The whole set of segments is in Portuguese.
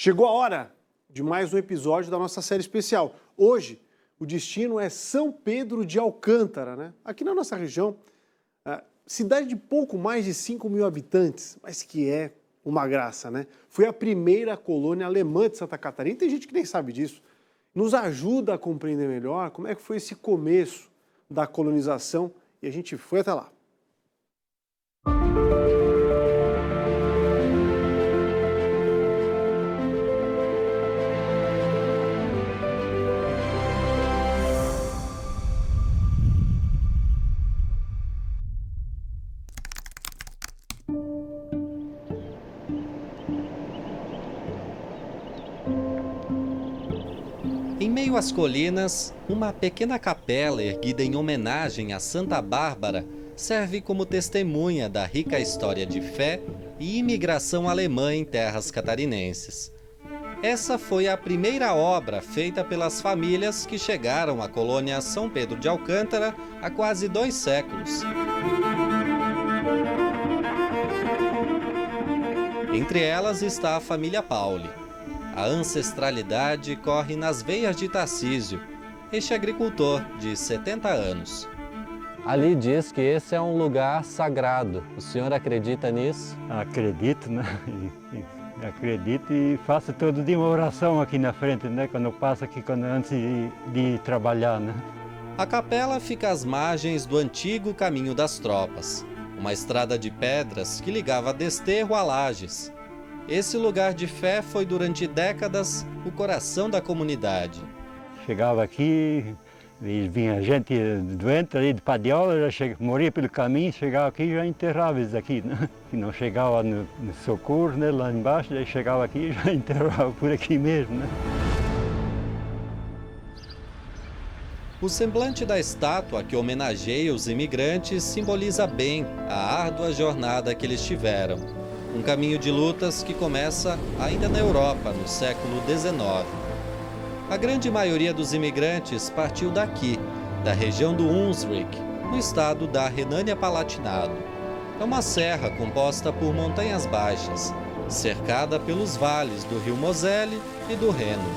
Chegou a hora de mais um episódio da nossa série especial. Hoje, o destino é São Pedro de Alcântara, né? Aqui na nossa região, cidade de pouco mais de 5 mil habitantes, mas que é uma graça, né? Foi a primeira colônia alemã de Santa Catarina. Tem gente que nem sabe disso. Nos ajuda a compreender melhor como é que foi esse começo da colonização e a gente foi até lá. Em meio às colinas, uma pequena capela erguida em homenagem a Santa Bárbara serve como testemunha da rica história de fé e imigração alemã em terras catarinenses. Essa foi a primeira obra feita pelas famílias que chegaram à colônia São Pedro de Alcântara há quase 2 séculos. Entre elas está a família Pauli. A ancestralidade corre nas veias de Tarcísio, este agricultor de 70 anos. Ali diz que esse é um lugar sagrado. O senhor acredita nisso? Acredito, né? Acredito e faço todo dia uma oração aqui na frente, né? Quando eu passo aqui, antes de trabalhar, né? A capela fica às margens do antigo Caminho das Tropas, uma estrada de pedras que ligava Desterro a Lages. Esse lugar de fé foi durante décadas o coração da comunidade. Chegava aqui, vinha gente doente ali de Padiola, morria pelo caminho, chegava aqui e já enterrava eles aqui, né? E não chegava no socorro, né, lá embaixo, daí chegava aqui e já enterrava por aqui mesmo, né? O semblante da estátua que homenageia os imigrantes simboliza bem a árdua jornada que eles tiveram. Um caminho de lutas que começa ainda na Europa, no século XIX. A grande maioria dos imigrantes partiu daqui, da região do Hunsrück, no estado da Renânia-Palatinado. É uma serra composta por montanhas baixas, cercada pelos vales do rio Moselle e do Reno.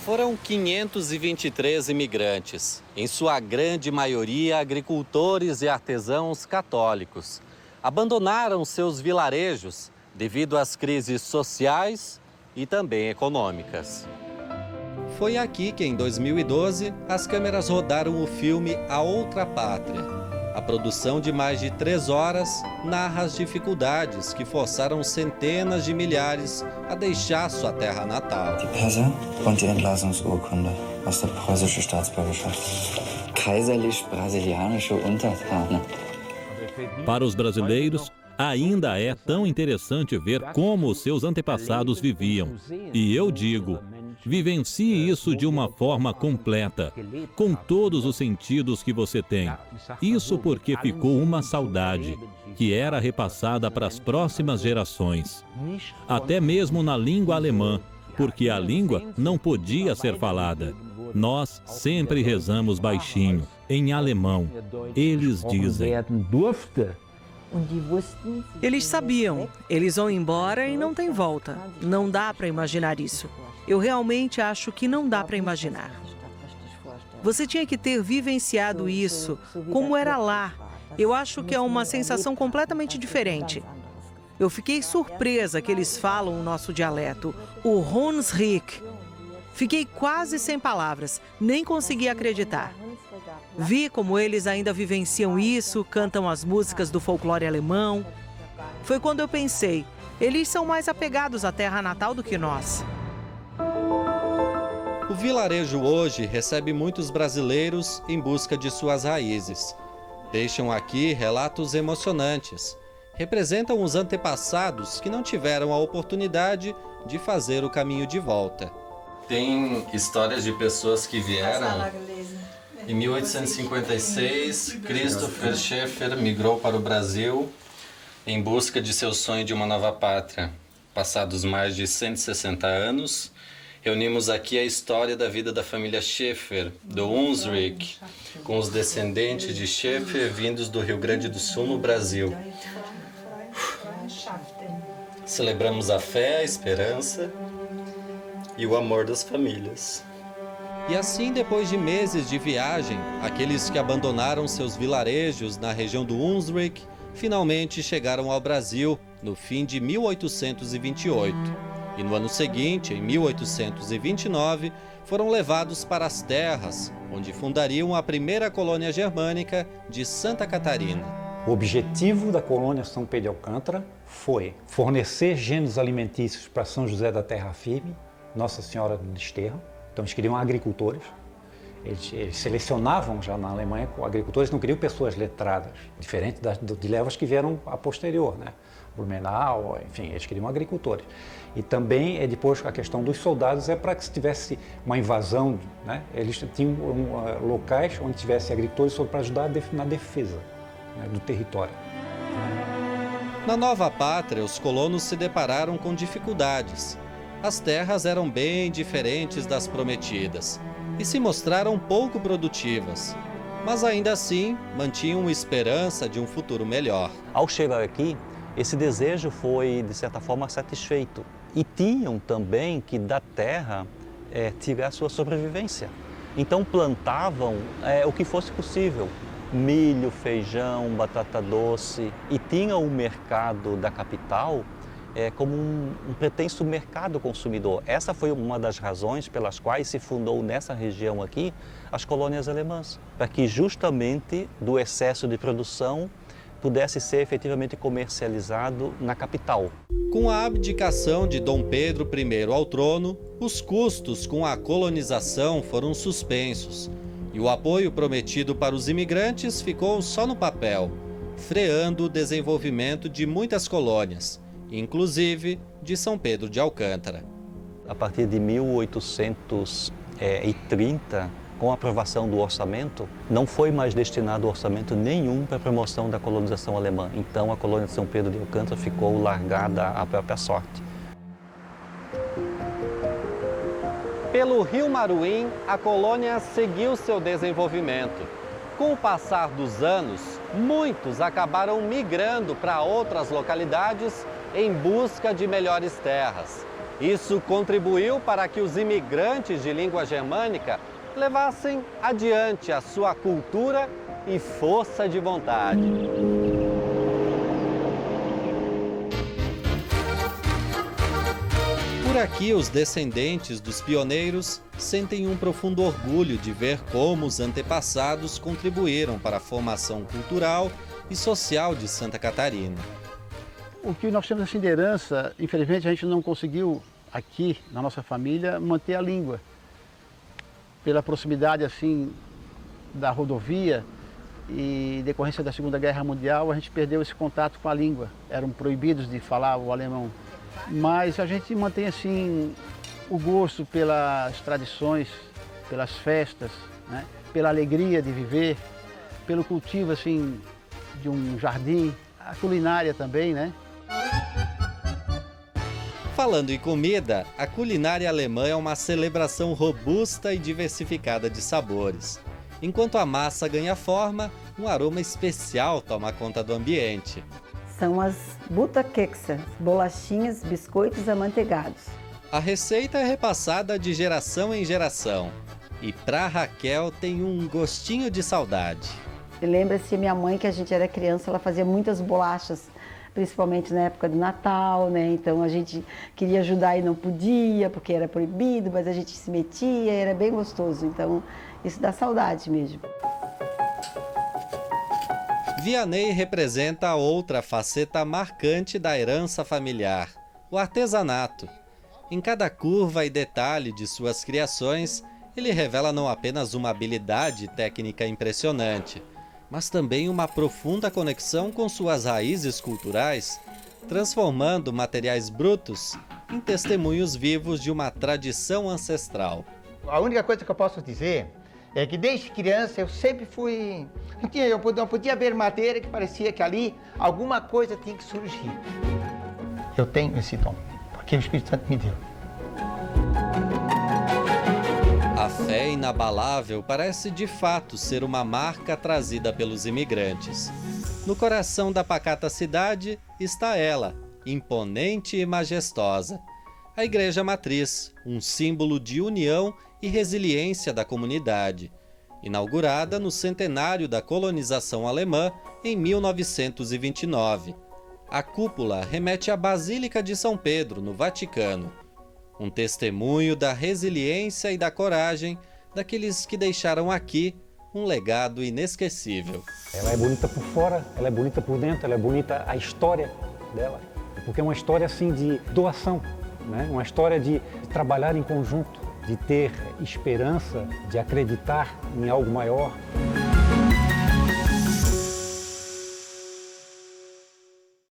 Foram 523 imigrantes, em sua grande maioria agricultores e artesãos católicos. Abandonaram seus vilarejos devido às crises sociais e também econômicas. Foi aqui que, em 2012, as câmeras rodaram o filme A Outra Pátria. A produção de mais de 3 horas narra as dificuldades que forçaram centenas de milhares a deixar sua terra natal. Die Pässe und die Entlassungsurkunde aus der preußischen Staatsbürgerschaft. Kaiserlich-brasilianische Untertane. Para os brasileiros, ainda é tão interessante ver como os seus antepassados viviam. E eu digo, vivencie isso de uma forma completa, com todos os sentidos que você tem. Isso porque ficou uma saudade, que era repassada para as próximas gerações. Até mesmo na língua alemã, porque a língua não podia ser falada. Nós sempre rezamos baixinho, em alemão. Eles dizem. Eles sabiam, eles vão embora e não tem volta. Não dá para imaginar isso. Eu realmente acho que não dá para imaginar. Você tinha que ter vivenciado isso, como era lá. Eu acho que é uma sensação completamente diferente. Eu fiquei surpresa que eles falam o nosso dialeto, o Hunsrück. Fiquei quase sem palavras, nem consegui acreditar. Vi como eles ainda vivenciam isso, cantam as músicas do folclore alemão. Foi quando eu pensei, eles são mais apegados à terra natal do que nós. O vilarejo hoje recebe muitos brasileiros em busca de suas raízes. Deixam aqui relatos emocionantes. Representam os antepassados que não tiveram a oportunidade de fazer o caminho de volta. Tem histórias de pessoas que vieram. Em 1856, Christopher Schaeffer migrou para o Brasil em busca de seu sonho de uma nova pátria. Passados mais de 160 anos, reunimos aqui a história da vida da família Schaeffer, do Hunsrück, com os descendentes de Schaeffer vindos do Rio Grande do Sul, no Brasil. Celebramos a fé, a esperança e o amor das famílias. E assim, depois de meses de viagem, aqueles que abandonaram seus vilarejos na região do Hunsrück finalmente chegaram ao Brasil no fim de 1828. E no ano seguinte, em 1829, foram levados para as terras, onde fundariam a primeira colônia germânica de Santa Catarina. O objetivo da colônia São Pedro de Alcântara foi fornecer gêneros alimentícios para São José da Terra Firme, Nossa Senhora do Desterro. Então eles queriam agricultores. Eles selecionavam já na Alemanha agricultores, não queriam pessoas letradas, diferente de levas que vieram a posterior, né? Blumenau, enfim, eles queriam agricultores. E também, depois, a questão dos soldados é para que se tivesse uma invasão, né? Eles tinham locais onde tivesse agricultores para ajudar na defesa, né, do território. Na nova pátria, os colonos se depararam com dificuldades. As terras eram bem diferentes das prometidas e se mostraram pouco produtivas, mas ainda assim mantinham esperança de um futuro melhor. Ao chegar aqui, esse desejo foi, de certa forma, satisfeito. E tinham também que da terra tirar sua sobrevivência. Então plantavam o que fosse possível. Milho, feijão, batata doce. E tinham o mercado da capital como um pretenso mercado consumidor. Essa foi uma das razões pelas quais se fundou nessa região aqui as colônias alemãs. Para que justamente do excesso de produção pudesse ser efetivamente comercializado na capital. Com a abdicação de Dom Pedro I ao trono, os custos com a colonização foram suspensos e o apoio prometido para os imigrantes ficou só no papel, freando o desenvolvimento de muitas colônias, inclusive de São Pedro de Alcântara. A partir de 1830, com a aprovação do orçamento, não foi mais destinado orçamento nenhum para a promoção da colonização alemã. Então a colônia de São Pedro de Alcântara ficou largada à própria sorte. Pelo rio Maruim, a colônia seguiu seu desenvolvimento. Com o passar dos anos, muitos acabaram migrando para outras localidades em busca de melhores terras. Isso contribuiu para que os imigrantes de língua germânica levassem adiante a sua cultura e força de vontade. Por aqui, os descendentes dos pioneiros sentem um profundo orgulho de ver como os antepassados contribuíram para a formação cultural e social de Santa Catarina. O que nós temos assim de herança, infelizmente a gente não conseguiu aqui na nossa família manter a língua. Pela proximidade assim da rodovia e decorrência da Segunda Guerra Mundial, a gente perdeu esse contato com a língua. Eram proibidos de falar o alemão. Mas a gente mantém assim o gosto pelas tradições, pelas festas, né? Pela alegria de viver, pelo cultivo assim de um jardim, a culinária também, né? Falando em comida, a culinária alemã é uma celebração robusta e diversificada de sabores. Enquanto a massa ganha forma, um aroma especial toma conta do ambiente. São as Butterkekse, bolachinhas, biscoitos amanteigados. A receita é repassada de geração em geração. E para Raquel tem um gostinho de saudade. Lembra-se minha mãe, que a gente era criança, ela fazia muitas bolachas, principalmente na época do Natal, né? Então a gente queria ajudar e não podia, porque era proibido, mas a gente se metia, era bem gostoso. Então isso dá saudade mesmo. Vianney representa a outra faceta marcante da herança familiar, o artesanato. Em cada curva e detalhe de suas criações, ele revela não apenas uma habilidade técnica impressionante, mas também uma profunda conexão com suas raízes culturais, transformando materiais brutos em testemunhos vivos de uma tradição ancestral. A única coisa que eu posso dizer é que desde criança eu sempre fui... não podia ver madeira que parecia que ali alguma coisa tinha que surgir. Eu tenho esse dom, porque o Espírito Santo me deu. A fé inabalável parece de fato ser uma marca trazida pelos imigrantes. No coração da pacata cidade está ela, imponente e majestosa. A Igreja Matriz, um símbolo de união e resiliência da comunidade. Inaugurada no centenário da colonização alemã em 1929. A cúpula remete à Basílica de São Pedro, no Vaticano. Um testemunho da resiliência e da coragem daqueles que deixaram aqui um legado inesquecível. Ela é bonita por fora, ela é bonita por dentro, ela é bonita a história dela. Porque é uma história assim de doação, né? Uma história de trabalhar em conjunto, de ter esperança, de acreditar em algo maior.